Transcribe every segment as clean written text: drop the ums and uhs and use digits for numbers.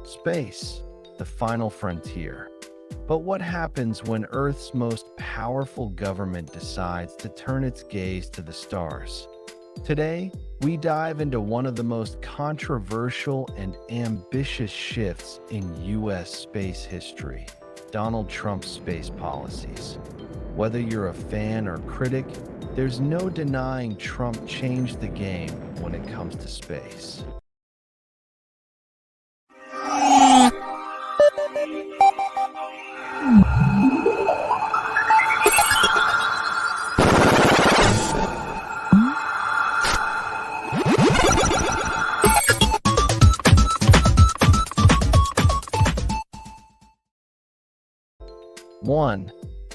Space, the final frontier. But what happens when Earth's most powerful government decides to turn its gaze to the stars? Today, we dive into one of the most controversial and ambitious shifts in U.S. space history: Donald Trump's space policies. Whether you're a fan or critic, there's no denying Trump changed the game when it comes to space. One,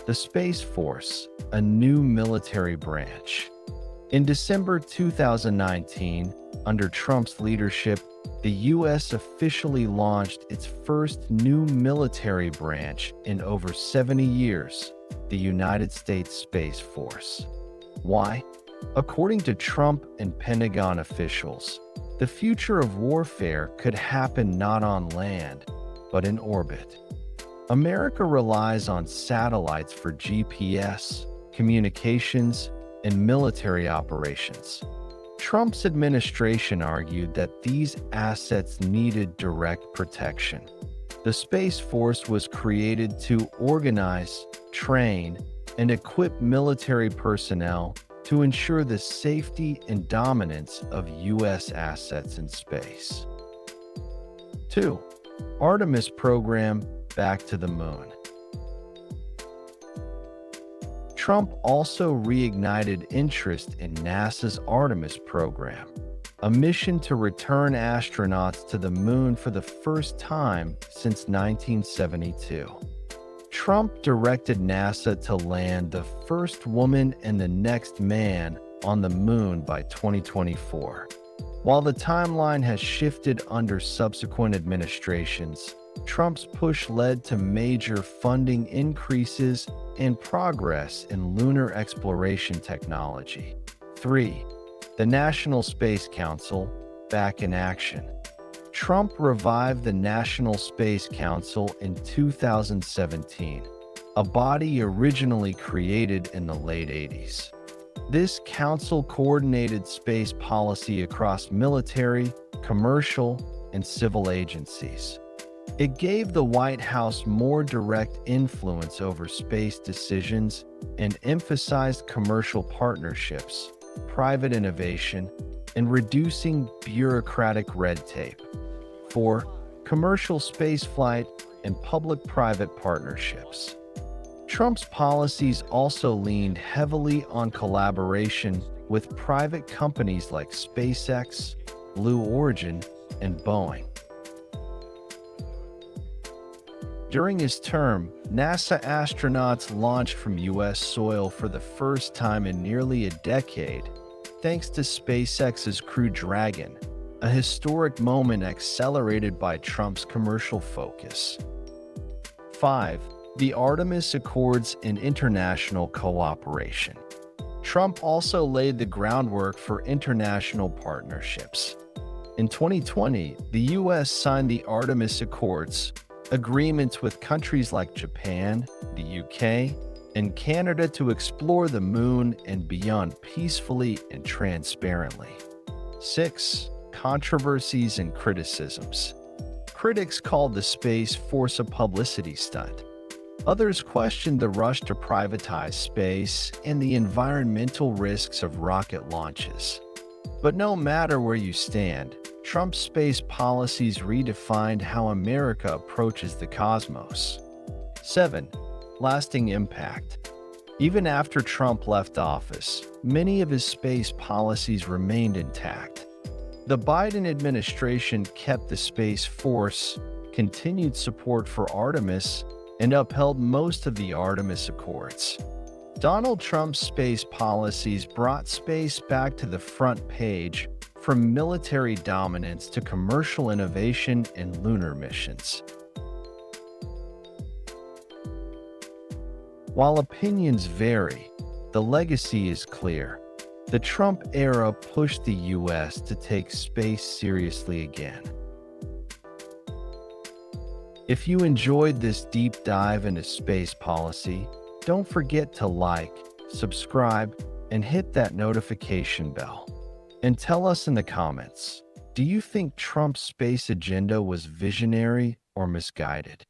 the Space Force, a new military branch. In December 2019, under Trump's leadership, the U.S. officially launched its first new military branch in over 70 years, the United States Space Force. Why? According to Trump and Pentagon officials, the future of warfare could happen not on land, but in orbit. America relies on satellites for GPS, communications, and military operations. Trump's administration argued that these assets needed direct protection. The Space Force was created to organize, train, and equip military personnel to ensure the safety and dominance of U.S. assets in space. 2. Artemis program, back to the moon. Trump also reignited interest in NASA's Artemis program, a mission to return astronauts to the moon for the first time since 1972. Trump directed NASA to land the first woman and the next man on the moon by 2024. While the timeline has shifted under subsequent administrations, Trump's push led to major funding increases and progress in lunar exploration technology. 3. The National Space Council, back in action. Trump revived the National Space Council in 2017, a body originally created in the late 80s. This council coordinated space policy across military, commercial, and civil agencies. It gave the White House more direct influence over space decisions and emphasized commercial partnerships, private innovation, and reducing bureaucratic red tape. 4. Commercial spaceflight and public-private partnerships. Trump's policies also leaned heavily on collaboration with private companies like SpaceX, Blue Origin, and Boeing. During his term, NASA astronauts launched from U.S. soil for the first time in nearly a decade, thanks to SpaceX's Crew Dragon, a historic moment accelerated by Trump's commercial focus. 5. The Artemis Accords and international cooperation. Trump also laid the groundwork for international partnerships. In 2020, the U.S. signed the Artemis Accords, agreements with countries like Japan, the UK, and Canada to explore the moon and beyond peacefully and transparently. 6. Controversies and criticisms. Critics called the Space Force a publicity stunt. Others questioned the rush to privatize space and the environmental risks of rocket launches. But no matter where you stand, Trump's space policies redefined how America approaches the cosmos. 7. Lasting impact. Even after Trump left office, many of his space policies remained intact. The Biden administration kept the Space Force, continued support for Artemis, and upheld most of the Artemis Accords. Donald Trump's space policies brought space back to the front page, from military dominance to commercial innovation and lunar missions. While opinions vary, the legacy is clear. The Trump era pushed the U.S. to take space seriously again. If you enjoyed this deep dive into space policy, don't forget to like, subscribe, and hit that notification bell. And tell us in the comments, do you think Trump's space agenda was visionary or misguided?